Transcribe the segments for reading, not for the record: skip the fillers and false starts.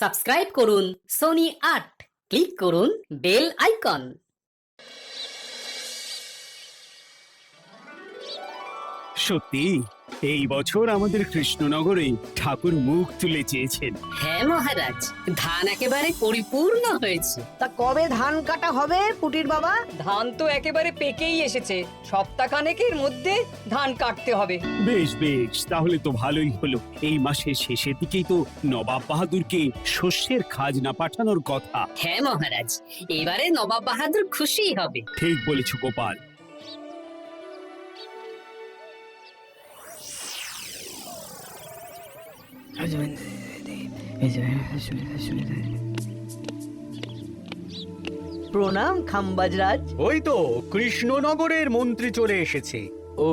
Subscribe করুন Sony ৮, click করুন bell icon. সত্যি এই বছর আমাদের কৃষ্ণনগরে ঠাকুর মুখ তুলে চেয়েছেন। হ্যাঁ মহারাজ, ধান একেবারে পরিপূর্ণ হয়েছে। তা কবে ধান কাটা হবে পুটির বাবা? ধান তো একেবারে পেকেই এসেছে, সপ্তাহখানেকের মধ্যে ধান কাটতে হবে। বেশ বেশ, তাহলে তো ভালোই হলো। এই মাসের শেষের দিকেই তো নবাব বাহাদুরকে শস্যের খাজনা পাঠানোর কথা। হ্যাঁ মহারাজ, এবারে নবাব বাহাদুর খুশি হবে। ঠিক বলেছ গোপাল। প্রণাম খাম্বাজরাজ। ওই তো কৃষ্ণনগরের মন্ত্রী চলে এসেছে। ও,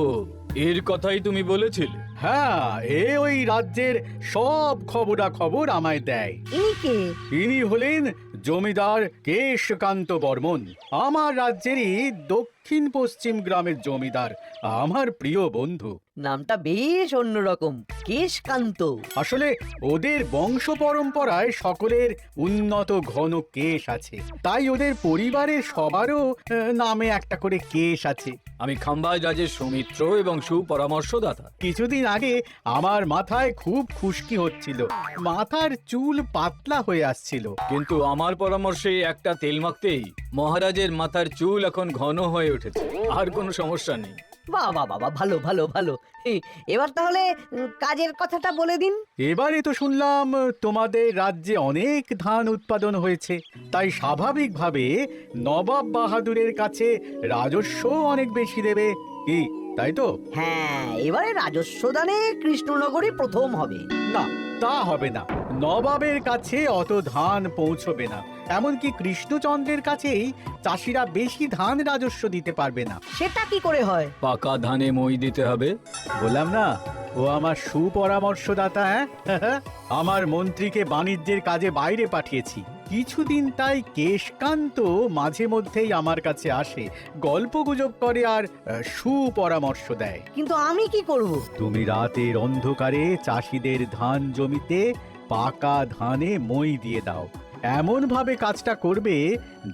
এর কথাই তুমি বলেছিলে? হ্যাঁ, ওই রাজ্যের সব খবরাখবর আমায় দেয়। ইনি কে? ইনি হলেন জমিদার কেশকান্ত বর্মন, আমার রাজ্যেরই দক্ষিণ পশ্চিম গ্রামের জমিদার, আমার প্রিয় বন্ধু। নামটা বেশ অন্যরকম, কেশকান্ত। আসলে ওদের বংশ পরম্পরায় সকলের উন্নত ঘন কেশ আছে, তাই ওদের পরিবারের সবারও নামে একটা করে কেশ আছে। আমি খাম্বাজ রাজের সৌমিত্র এবং সুপরামর্শদাতা। কিছুদিন আগে আমার মাথায় খুব খুশকি হচ্ছিল, মাথার চুল পাতলা হয়ে আসছিল। কিন্তু আমার পরামর্শে একটা তেল মাখতেই মহারাজের মাথার চুল এখন ঘন হয়ে উঠেছে, আর কোনো সমস্যা নেই। বাবা বাবা, ভালো ভালো ভালো। এবার তাহলে কাজের কথাটা বলে দিন। এবারে তো শুনলাম তোমাদের রাজ্যে অনেক ধান উৎপাদন হয়েছে, তাই স্বাভাবিকভাবে নবাব বাহাদুরের কাছে রাজস্ব অনেক বেশি দেবে, কি তাই তো? হ্যাঁ, এবারে রাজস্ব দানে কৃষ্ণনগরে প্রথম হবে। না, তা হবে না। নবাবের কাছে অত ধান পৌঁছবে না, এমনকি কৃষ্ণচন্দ্রের কাছেই চাষিরা বেশি ধান রাজস্ব দিতে পারবে না। সেটা কি করে হয়? পাকা ধানে মই দিতে হবে। বললাম না, ও আমার সুপরামর্শদাতা। হ্যাঁ, আমার মন্ত্রীকে বাণিজ্যের কাজে বাইরে পাঠিয়েছি কিছুদিন, তাই কেশকান্ত মাঝে মধ্যেই আমার কাছে আসে, গল্প গুজব করে আর সুপরামর্শ দেয়। কিন্তু আমি কি করব? তুমি রাতের অন্ধকারে চাষিদের ধান জমিতে পাকা ধানে মই দিয়ে দাও, এমন ভাবে কাজটা করবে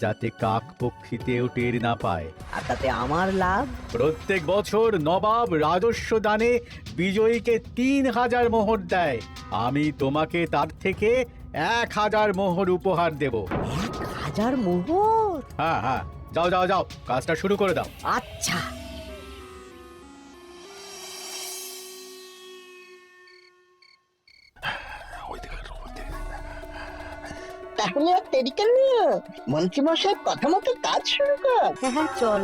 যাতে কাকপক্ষীতেও টের না পায়। আর তাতে আমার লাভ? প্রত্যেক বছর নবাব রাজস্ব দানে বিজয়ীকে ৩,০০০ মোহর দেয়, আমি তোমাকে তার থেকে ১,০০০ মোহর উপহার দেব। ১,০০০ মোহর? হ্যাঁ হ্যাঁ, যাও যাও যাও, কাজটা শুরু করে দাও। আচ্ছা। তাহলে আর দেরি কেন? মন্ত্রীমশাই কথা মতো কাজ শুরু কর। হ্যাঁ হ্যাঁ, চল।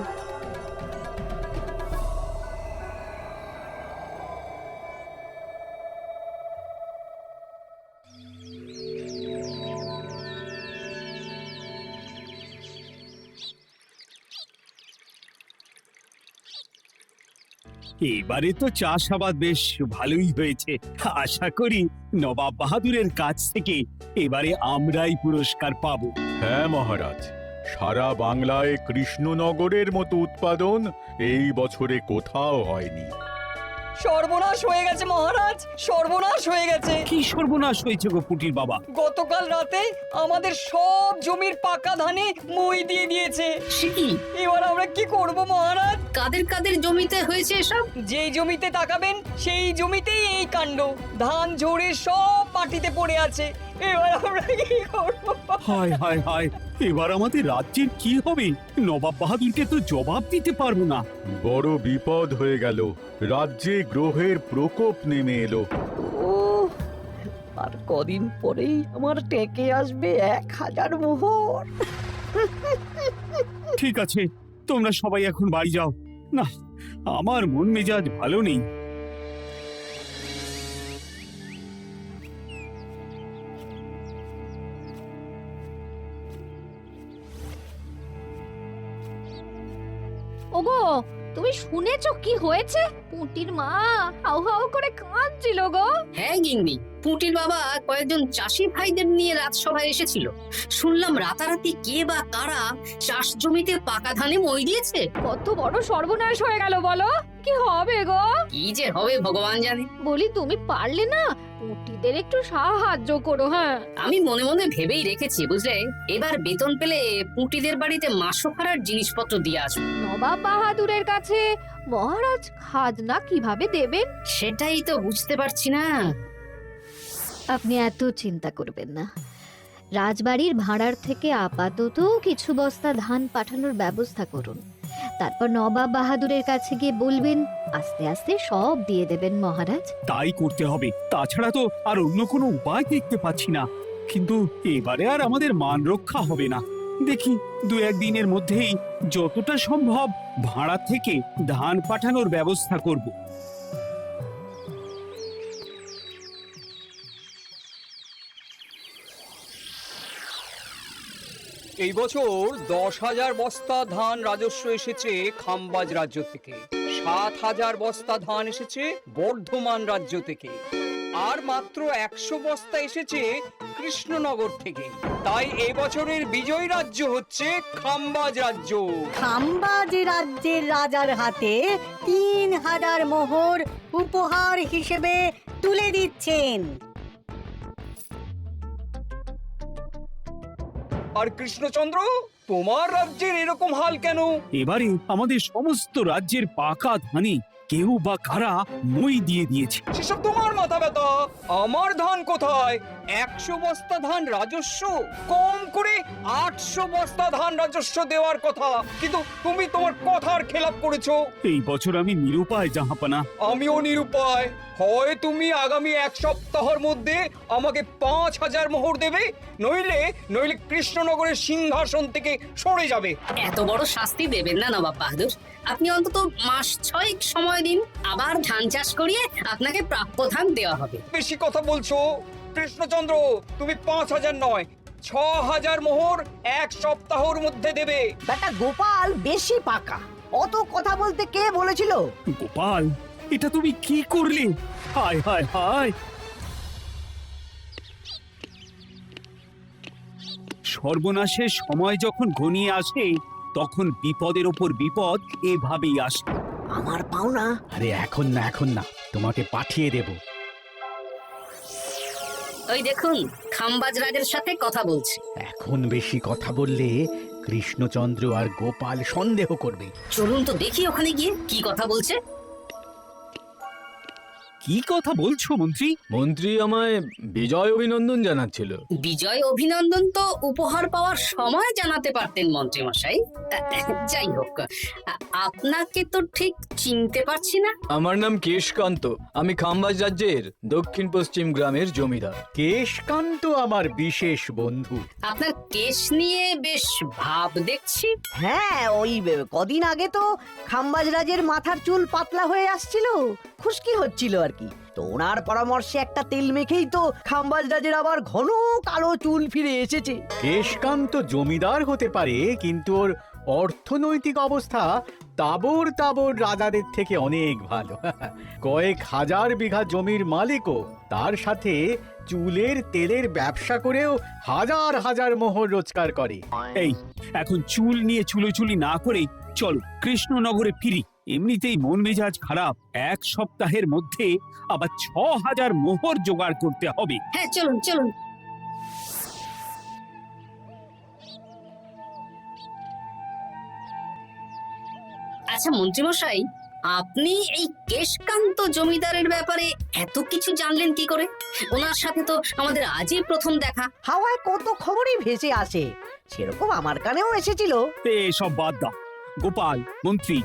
এবারে তো চাষাবাদ বেশ ভালোই হয়েছে। আশা করি নবাব বাহাদুরের কাছ থেকে এবারে আমরাই পুরস্কার পাবো। হ্যাঁ মহারাজ, সারা বাংলায় কৃষ্ণনগরের মতো উৎপাদন এই বছরে কোথাও হয়নি। সর্বনাশ হয়ে গেছে মহারাজ, সর্বনাশ হয়ে গেছে। কি সর্বনাশ হয়েছে গো পুটির বাবা? গতকাল রাতে আমাদের সব জমির পাকা ধানে মই দিয়ে দিয়েছে। সে কি? এবার আমরা কি করব মহারাজ? কাদের কাদের জমিতে হয়েছে এসব? যেই জমিতে তাকাবেন সেই জমিতেই এই কাণ্ড, ধান ঝরে সব মাটিতে পড়ে আছে। এবার আমরা কি করব? হায় হায় হায়, এবার আমাদের রাজ্যের কি হবে? নবাব বাহাদুরকে তো জবাব দিতে পারবো না। বড় বিপদ হয়ে গেল, রাজ্যে গ্রহের প্রকোপ নেমে এলো। ও, আর কদিন পরেই আমার টেকে আসবে ১,০০০ মোহর। ঠিক আছে, তোমরা সবাই এখন বাড়ি যাও। না, আমার মন মেজাজ ভালো নেই। ওগো, তুমি শুনেছো কি হয়েছে? পুঁটির মা হাউ হাউ করে কাঁদছিল গো। হ্যাঁ গিন্নি, পুটির বাবা কয়েকজন চাষি ভাইদের নিয়ে রাজসভায় এসেছিল। শুনলাম রাতারাতি কে বা কারা চাষ জমিতে পাকা ধানে মই দিয়েছে। কত বড় সর্বনাশ হয়ে গেল বলো। কি হবে গো? কি যে হবে ভগবান জানে। বলি তুমি পারলে না পুঁটিদের একটু সাহায্য করো। হ্যাঁ, আমি মনে মনে ভেবেই রেখেছি বুঝলে, এবার বেতন পেলে পুঁটিদের বাড়িতে মাসো ভাড়ার জিনিসপত্র দিয়ে আসবো। নবাব বাহাদুরের কাছে মহারাজ খাজনা কিভাবে দেবেন? সেটাই তো বুঝতে পারছি না। আপনি এত চিন্তা করবেন না। রাজবাড়ির ভাড়ার থেকে আপাতত কিছু বস্তা ধান পাঠানোর ব্যবস্থা করুন। তারপর নবাব বাহাদুরের কাছে গিয়ে বলবেন, আস্তে আস্তে সব দিয়ে দেবেন মহারাজ। তাই করতে হবে, তাছাড়া তো আর অন্য কোনো উপায় দেখতে পাচ্ছি না। কিন্তু এবারে আর আমাদের মান রক্ষা হবে না। দেখি 2-1 দিনের মধ্যেই যতটা সম্ভব ভাড়া থেকে ধান পাঠানোর ব্যবস্থা করব। এই বছর 10,000 বস্তা ধান রাজস্ব এসেছে খাম্বাজ রাজ্য থেকে, 7,000 বস্তা ধান এসেছে বর্ধমান রাজ্য থেকে, আর মাত্র 100 বস্তা এসেছে কৃষ্ণনগর থেকে। তাই এই বছরের বিজয়ী রাজ্য হচ্ছে খাম্বাজ রাজ্য। খাম্বাজ রাজ্যের রাজার হাতে 3,000 মোহর উপহার হিসেবে তুলে দিচ্ছেন। আর কৃষ্ণচন্দ্র, তোমার রাজ্যের এরকম হাল কেন? এবারে আমাদের সমস্ত রাজ্যের পাকা ধানে কেউ বা কারা মই দিয়ে দিয়েছে। সেসব তোমার মাথা ব্যথা। আমার ধান কোথায়? 100 বস্তা ধান রাজস্ব, কম করে 800 বস্তা ধান রাজস্ব দেওয়ার কথা, কিন্তু তুমি তোমার কথার খেলাপ করেছো। এই বছর আমি নিরুপায় জাহাপানা। আমিও নিরুপায়। হয় তুমি আগামী 1 সপ্তাহের মধ্যে আমাকে 5,000 মোহর দেবে, নইলে কৃষ্ণনগরের সিংহাসন থেকে সরে যাবে। এত বড় শাস্তি দেবেন না নবাব বাহাদুর। আপনি অন্তত মাস 6 সময় দিন, আবার ধান চাষ করিয়ে আপনাকে প্রাপ্য ধান দেওয়া হবে। বেশি কথা বলছো কৃষ্ণচন্দ্র। তুমি 5,000 নয়, 6,000 মোহর 1 সপ্তাহের মধ্যে দেবে। বেটা গোপাল বেশি পাকা, অত কথা বলতে কে বলেছিল? গোপাল, এটা তুমি কি করলে? হায় হায় হায়! সর্বনাশের সময় যখন ঘনিয়ে আসে তখন বিপদের ওপর বিপদ এভাবেই আসে। আমার পাওনা। আরে এখন না, তোমাকে পাঠিয়ে দেব। ওই দেখুন, খাম্বাজ রাজের সাথে কথা বলছে। এখন বেশি কথা বললে কৃষ্ণচন্দ্র আর গোপাল সন্দেহ করবে। চলুন তো দেখি ওখানে গিয়ে কি কথা বলছে। কি কথা বলছো মন্ত্রী? মন্ত্রী আমায় বিজয় অভিনন্দন জানাচ্ছিল। বিজয় অভিনন্দন তো উপহার পাওয়ার সময় জানাতে পারতেন মন্ত্রী মশাই। যাই হোক, আপনাকে তো ঠিক চিনতে পারছি না। আমার নাম কেশকান্ত, আমি খাম্বাজ রাজ্যের দক্ষিণ পশ্চিম গ্রামের জমিদার। কেশকান্ত আমার বিশেষ বন্ধু। আপনার কেশ নিয়ে বেশ ভাব দেখছি। হ্যাঁ, ওই কদিন আগে তো খাম্বাজ রাজের মাথার চুল পাতলা হয়ে আসছিল, খুশকি হচ্ছিল আর কি। তো ওনার পরামর্শে একটা তেল মেখেই তো খাম্বাজ রাজের আবার ঘন কালো চুল ফিরে এসেছে। কেশকান্ত জমিদার হতে পারে, কিন্তু ওর অর্থনৈতিক অবস্থা তাবর রাজাদের থেকে অনেক ভালো। কয়েক হাজার বিঘা জমির মালিকও, তার সাথে চুলের তেলের ব্যবসা করেও হাজার হাজার মোহর রোজগার করে। এই, এখন চুল নিয়ে চুলোচুলি না করে চলো কৃষ্ণনগরে ফিরি। এমনিতেই মন মেজাজ খারাপ, 1 সপ্তাহের মধ্যে আবার 6,000 মোহর জোগাড় করতে হবে। হ্যাঁ, চলুন চলুন। আচ্ছা মন্ত্রীমশাই, আপনি এই কেশকান্ত জমিদারের ব্যাপারে এত কিছু জানলেন কি করে? ওনার সাথে তো আমাদের আজই প্রথম দেখা। হাওয়ায় কত খবরই ভেসে আসে, সেরকম আমার কানেও এসেছিল। এসব বাদ দাও। গোপাল, মন্ত্রী,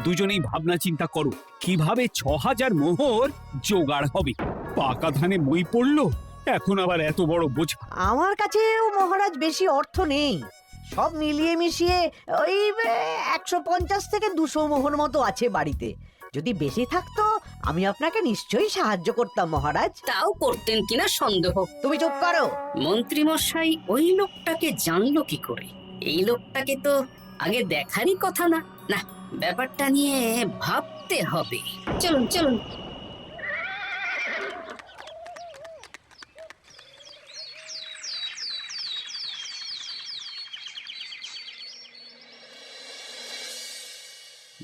দুজনেই ভাবনা চিন্তা করো কিভাবে 6,000 মোহর জোগাড় হবে। পাকা ধানে মই পড়লো, এখন আবার এত বড় বোঝা। আমার কাছেও মহারাজ বেশি অর্থ নেই, সব মিলিয়ে মিশিয়ে ওই 150 থেকে 200 মোহর মতো আছে বাড়িতে। যদি বেশি থাকতো আমি আপনাকে নিশ্চয়ই সাহায্য করতাম মহারাজ। তাও করতেন কিনা সন্দেহ। তুমি চুপ করো। মন্ত্রী মশাই ওই লোকটাকে জানলো কি করে? এই লোকটাকে তো আগে দেখারই কথা না। না, ব্যাপারটা নিয়ে ভাবতে হবে। চলুন চলুন।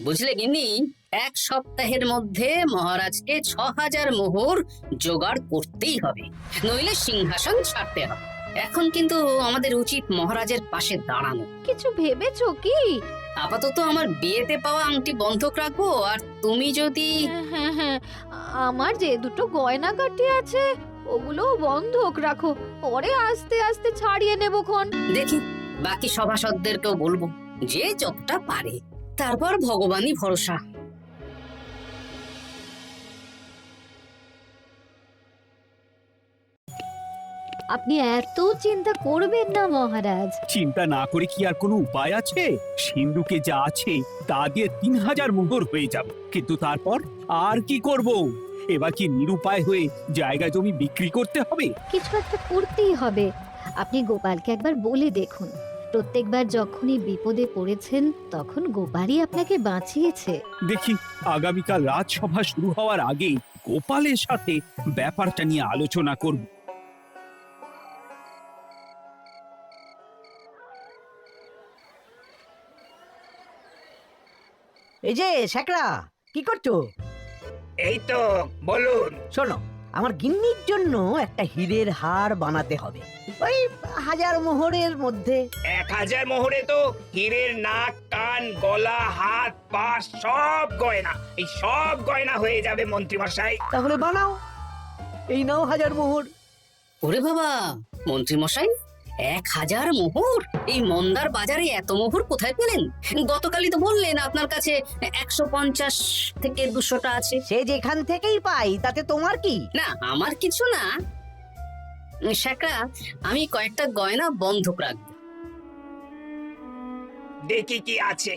বুঝলে গিন্নি, 1 সপ্তাহের মধ্যে মহারাজকে 6000 মোহর জোগাড় করতেই হবে, নইলে সিংহাসন ছাড়তে হবে। এখন কিন্তু আমাদের উচিত মহারাজের পাশে দাঁড়ানো। কিছু ভেবেছো কি? আপাতত আমার বিয়েতে পাওয়া আংটি বন্ধক রাখবো, আর তুমি যদি হ্যাঁ হ্যাঁ, আমার যে দুটো গয়নাগাটি আছে ওগুলো বন্ধক রাখো, পরে আস্তে আস্তে ছাড়িয়ে নেবো খন। দেখি বাকি সভাসদদেরকেও বলবো, যে যতটা পারে, তারপর ভগবানই ভরসা। আপনি এত চিন্তা করবেন না মহারাজ। চিন্তা না করে কি আর কোনো উপায় আছে? সিন্ধুকে যা আছে তা দিয়ে 3000 মোহর হয়ে যাবে, কিন্তু তারপর আর কি করব? এবার কি নিরুপায় হয়ে জায়গা জমি বিক্রি করতে হবে? কিছু একটা করতেই হবে। আপনি গোপালকে একবার বলে দেখুন, প্রত্যেকবার যখনই বিপদে পড়েছেন তখন গোপালই আপনাকে বাঁচিয়েছে। দেখি আগামীকাল রাজসভা শুরু হওয়ার আগেই গোপালের সাথে ব্যাপারটা নিয়ে আলোচনা করব। এই যে শেখরা, কি করছো? এই তো, বলুন। শোনো, আমার গিন্নির জন্য একটা হীরের হার বানাতে হবে, ওই 1000 মোহরের মধ্যে। 1000 মোহরে তো হীরের নাক, কান, গলা, হাত, পা সব গয়না, এই সব গয়না হয়ে যাবে মন্ত্রী মশাই। তাহলে বানাও, এই নাও 1000 মোহর। ওরে বাবা, মন্ত্রী মশাই, 1000 মোহর! এই মন্দার বাজারে এত মোহর কোথায় পেলেন? গতকালই তো বললেন আপনার কাছে 150 থেকে 200টা আছে। সে যেখান থেকেই পাই, তাতে তোমার কি? না, আমার কিছু না। শেখা, আমি কয়েকটা গয়না বন্ধক রাখবো। দেখি কি আছে।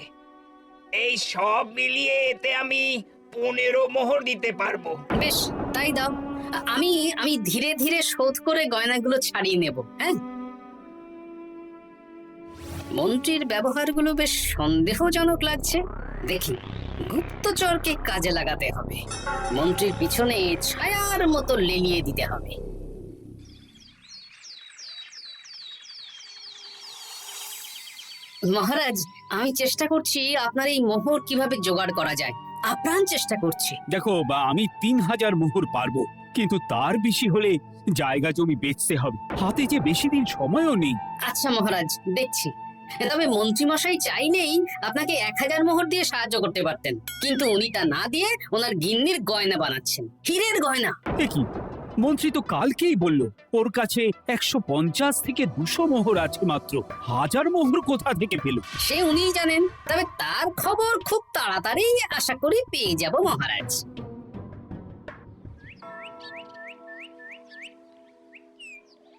এই সব মিলিয়ে এতে আমি 15 মোহর দিতে পারবো। বেশ, তাই দাও। আমি ধীরে ধীরে শোধ করে গয়নাগুলো ছাড়িয়ে নেব। হ্যাঁ, মন্ত্রীর ব্যবহারগুলো বেশ সন্দেহজনক লাগছে। দেখি, গুপ্তচরকে কাজে লাগাতে হবে, মন্ত্রীর পিছনে ছায়ার মতো লেলিয়ে দিতে হবে। মহারাজ, আমি চেষ্টা করছি আপনার এই মোহর কিভাবে জোগাড় করা যায়, আপ্রাণ চেষ্টা করছি। দেখো, আমি 3000 মোহর পারবো, কিন্তু তার বেশি হলে জায়গা জমি বেচতে হবে, হাতে যে বেশি দিন সময়ও নেই। আচ্ছা মহারাজ, দেখছি। তবে মন্ত্রী মশাই চাইলেই আপনাকে 1000 মোহর দিয়ে সাহায্য করতে পারতেন, কিন্তু উনি তা না দিয়ে ওনার গিন্নির গয়না বানাচ্ছেন, হীরের গয়না। কি মন্ত্রী তো কালকেই বলল ওর কাছে 150 থেকে 200 মোহর আছে মাত্র, 1000 মোহর কোথা থেকে পেল? সে উনিই জানেন, তবে তার খবর খুব তাড়াতাড়ি আশা করি পেয়ে যাব মহারাজ।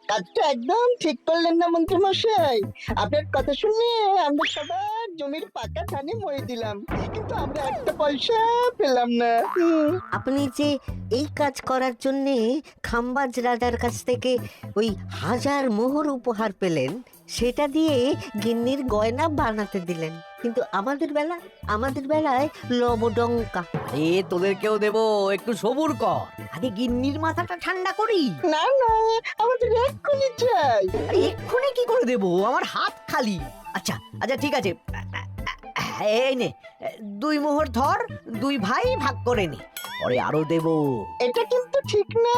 কাজটা একদম ঠিক করলেন না মন্ত্রী মশাই? আপনার কথা শুনে আমরা সবার জমির পাকা ধানে মই দিলাম, কিন্তু আমরা একটা পয়সা পেলাম না। আপনি যে এই কাজ করার জন্য খাম্বাজ রাজার কাছ থেকে ওই 1000 মোহর উপহার পেলেন, সেটা দিয়ে গিন্নির গয়না বানাতে দিলেন, কিন্তু আমাদের বেলায় লবডঙ্কা। তোদেরকেও দেবো, একটু সবুর কর, আগে গিন্নির মাথাটা ঠান্ডা করি। না না, আমাদের এক্ষুনি চাই। এক্ষুনি কি করে দেবো, আমার হাত খালি। আচ্ছা আচ্ছা, ঠিক আছে, এই নে 2 মোহর ধর, 2 ভাই ভাগ করে নে, পরে আরো দেবো। এটা কিন্তু ঠিক না।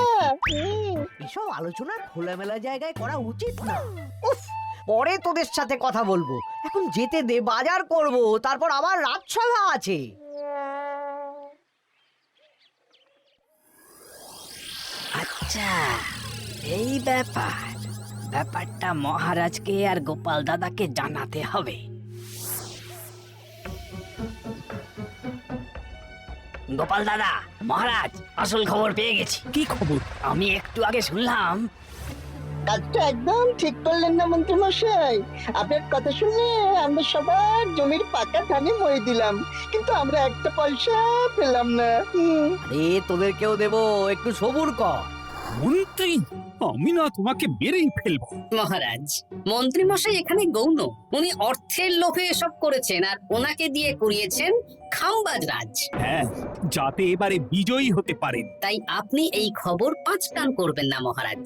এসব আলোচনা খোলামেলা জায়গায় করা উচিত না। উফ, পরে তোদের সাথে কথা বলবো, এখন যেতে দে, বাজার করব, তারপর আবার রাজসভা আছে। আচ্ছা, এই ব্যাপারটা মহারাজকে আর গোপাল দাদাকে জানাতে হবে। গোপাল দাদা, মহারাজ আসল খবর পেয়ে গেছি। কি খবর? আমি একটু আগে শুনলাম। কাজটা একদম ঠিক করলেন না মন্ত্রী মশাই? আপনার কথা শুনে আমরা সবার জমির পাকা ধানে মই দিলাম, কিন্তু আমরা একটা পয়সা পেলাম না। তোদেরকেও দেবো, একটু সবুর কর। মন্ত্রী, আমি না তোমাকে মেরেই ফেলবো। মহারাজ, মন্ত্রী মশাই এখানে গৌণ, উনি অর্থের লোভে এসব করেছেন, আর ওনাকে দিয়ে করিয়েছেন খাম্বাজ রাজ। হ্যাঁ, যাতে এবারে বিজয়ী হতে পারেন। তাই আপনি এই খবর 5 কান করবেন না মহারাজ।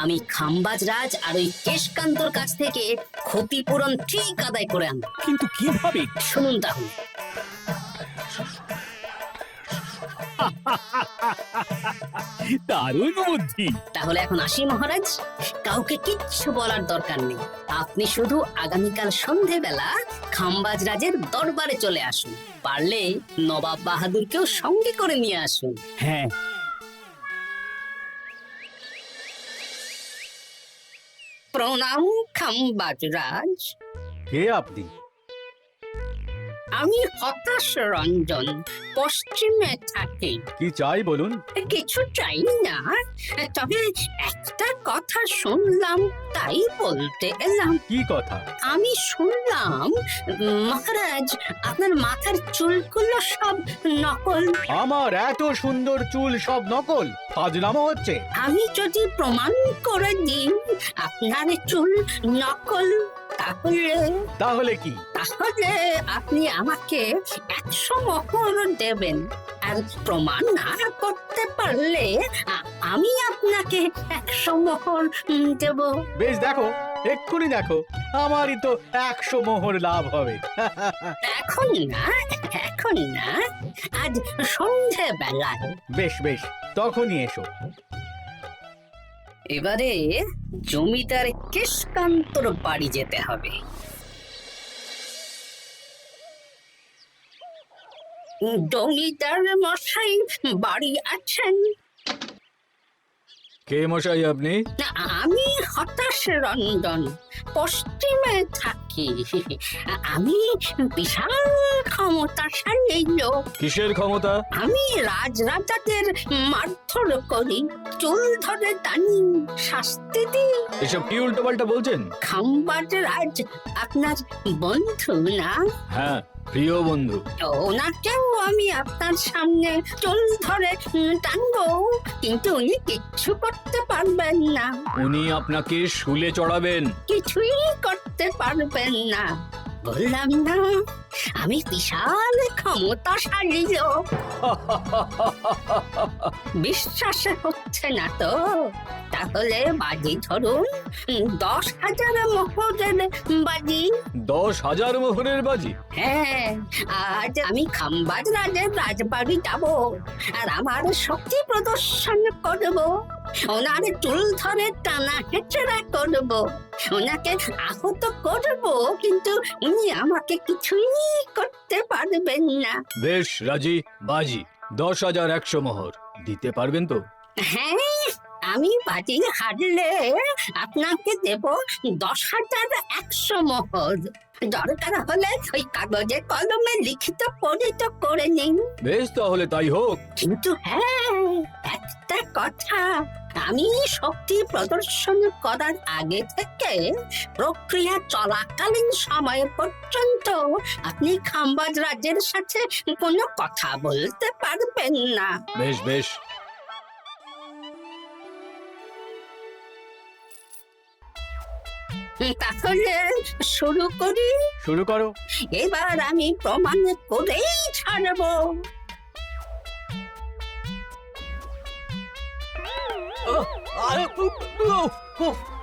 আমি খাম্বাজ রাজ আর ওই কেশকান্তর কাছ থেকে ক্ষতিপূরণ ঠিক আদায় করে আনব। কিন্তু কিভাবে? শুনুন তাহলে। দারুণ বুদ্ধি। তাহলে এখন আসি মহারাজ, কাউকে কিচ্ছু বলার দরকার নেই। আপনি শুধু আগামীকাল সন্ধেবেলা খাম্বাজ রাজের দরবারে চলে আসুন, পারলে নবাব বাহাদুরকেও সঙ্গে করে নিয়ে আসুন। হ্যাঁ, প্রণাম খাম্বাজ রাজ। কে আপনি? আমি হতাশ রঞ্জন, পশ্চিমে থাকি। কি চাই বলুন? কিছু চাই না, তবে একটা কথা শুনলাম তাই বলতে এলাম। কি কথা? আমি শুনলাম মহারাজ আপনার মাথার চুলগুলো সব নকল। আমার এত সুন্দর চুল সব নকল? ফাজলামো হচ্ছে। আমি যদি প্রমাণ করে দিই আপনার চুল নকল, তাহলে কি? তাহলে আপনি আমাকে 100 মোহর দেবেন, আর প্রমাণ না করতে পারলে আমি আপনাকে 100 মোহর দেব। বেশ, দেখো, এক্ষুনি দেখো, আমারই তো 100 মোহর লাভ হবে। এখন না, এখন না, আজ সন্ধে বেলায়। বেশ বেশ, তখনই এসো। এবারে জমিদার কেশকান্তর বাড়ি যেতে হবে। জমিদার মশাই বাড়ি আছেন? কে মশাই আপনি? আমি হতাশ রঞ্জন, পশ্চিমে থাকি। আমি বিশাল ক্ষমতাশালী লোক। কিসের ক্ষমতা? আমি রাজরাজাদের মারধর করি, চুল ধরে টানি, শাস্তি দিই। এসব কি উল্টো পাল্টা বলছেন? খাম্বাজ রাজ আপনার বন্ধু না? হ্যাঁ, প্রিয় বন্ধু। ওনাকেও আমি আপনার সামনে চুল ধরে টানবো, কিন্তু উনি কিচ্ছু করতে পারবেন না। উনি আপনাকে শুলে চড়াবেন। কিছুই করতে পারবেন না, বললাম না আমি বিশাল ক্ষমতাশালী লোক। বিশ্বাস হচ্ছে না তো? তাহলে বাজি ধরুন, 10,000 মোহরের বাজি। 10,000 মোহরের বাজি? হ্যাঁ, আজ আমি খাম্বাজ রাজের রাজবাড়ি যাব, আর আমার শক্তি প্রদর্শন করব। ওনার চুল ধরে টানা হেঁচড়া করব, ওনাকে আহত করব, কিন্তু উনি আমাকে কিছুই করতে পারবেন না। বেশ, রাজি, বাজি 10,100 মোহর দিতে পারবেন তো? হ্যাঁ, আমি বাজি হারলে আপনাকে দেব 10,100 মোহর। দরকার হলে ওই কাগজে কলমে লিখিত পরিত করে নিন। বেশ, তাহলে তাই হোক। কিন্তু হ্যাঁ, একটা কথা, আমি শক্তি প্রদর্শন করার আগে থেকে প্রক্রিয়া চলাকালীন সময় পর্যন্ত আপনি খাম্বাজ রাজের সাথে কোনো কথা বলতে পারবেন না। বেশ বেশ। তাহলে শুরু করি। শুরু করো। এবার আমি প্রমাণ করেই ছাড়বো।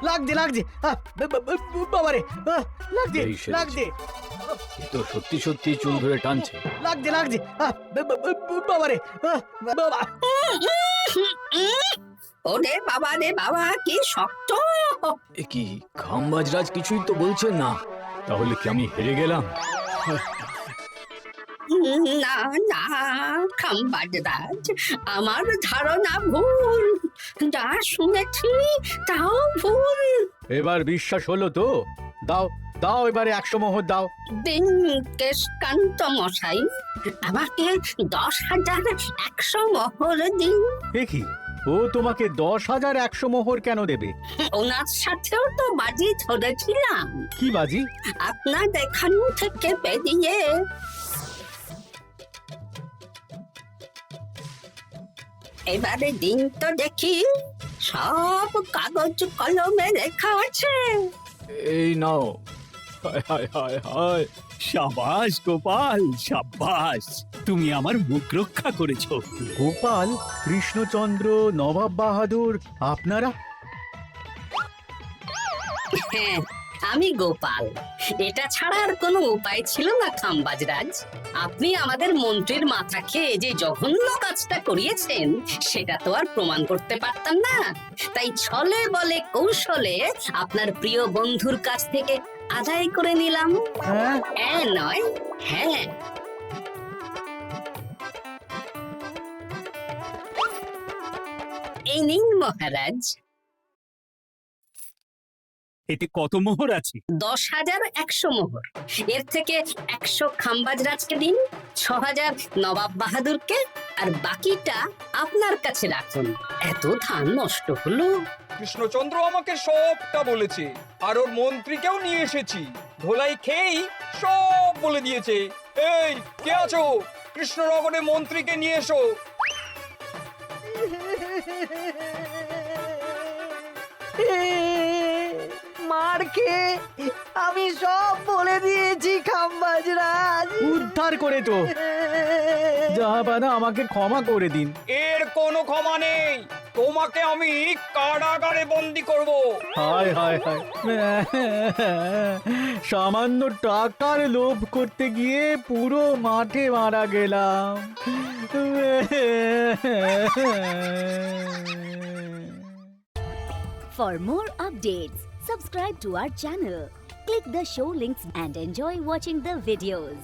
লাগছে লাগছে, বাবারে, লাগছে এই সেরেছে। লাগছে, এ তো সত্যি সত্যি চুল ধরে টানছে। লাগছে লাগছে, বাবারে, বাবা। ওরে বাবা রে বাবা, কি শক্ত! এ কি, খাম্বাজরাজ কিছুই তো বলছেন না, তাহলে কি আমি হেরে গেলাম? না না খাম্বাজ রাজ, আমার ধারণা ভুল, যা শুনেছি তাও ভুল। এবার বিশ্বাস হলো তো? দাও দাও, এবারে 100 মোহর দাও। দিন কেশকান্ত মশাই, আমাকে 10,100 মোহর দিন। এ কি, ও তোমাকে 10,100 মোহর কেন দেবে? ওনার সাথেও তো বাজি ধরেছিলাম। কি বাজি? আপনার এখান থেকে বেরিয়ে এবারে দিন তো দেখি, সব কাগজ কলমে লেখা আছে। এই নাও। হায় হায় হায় হায়। সাবাস গোপাল, সাবাস, তুমি আমার মুখ রক্ষা করেছো। গোপাল, কৃষ্ণচন্দ্র, নবাব বাহাদুর, আপনারা? হ্যাঁ, আমি গোপাল। এটা ছাড়া আর কোনো উপায় ছিল না খাম্বাজ রাজ। আপনি আমাদের মন্ত্রীর মাথা খেয়ে যে জঘন্য কাজটা করিয়েছেন সেটা তো আর প্রমাণ করতে পারতাম না, তাই ছলে বলে কৌশলে আপনার প্রিয় বন্ধুর কাছ থেকে আদায় করে নিলাম। হ্যাঁ নয়, হ্যাঁ। এই নিন মহারাজ। এতে কত মোহর আছে? 10,100 মোহর। এর থেকে 100 খাম্বাজ রাজকে দিন, 6,000 নবাব বাহাদুরকে, আর বাকিটা আপনার কাছে রাখুন। এত ধান নষ্ট হলো। কৃষ্ণচন্দ্র আমাকে সবটা বলেছে, আর ওর মন্ত্রীকেও নিয়ে এসেছি। ধোলাই খেয়েই সব বলে দিয়েছে। এই কে আছো? কৃষ্ণনগরে মন্ত্রীকে নিয়ে এসো। মার খেয়ে আমি সব বলে দিয়েছি খাম্বাজ রাজ। উদ্ধার করে তো জাহাপানা, আমাকে ক্ষমা করে দিন। এর কোনো ক্ষমা নেই, তোমাকে আমি কারাগারে বন্দি করব। হায় হায় হায়, সামান্য টাকার লোভ করতে গিয়ে পুরো মাঠে মারা গেলাম। For more updates, subscribe to our channel, click the show links and enjoy watching the videos.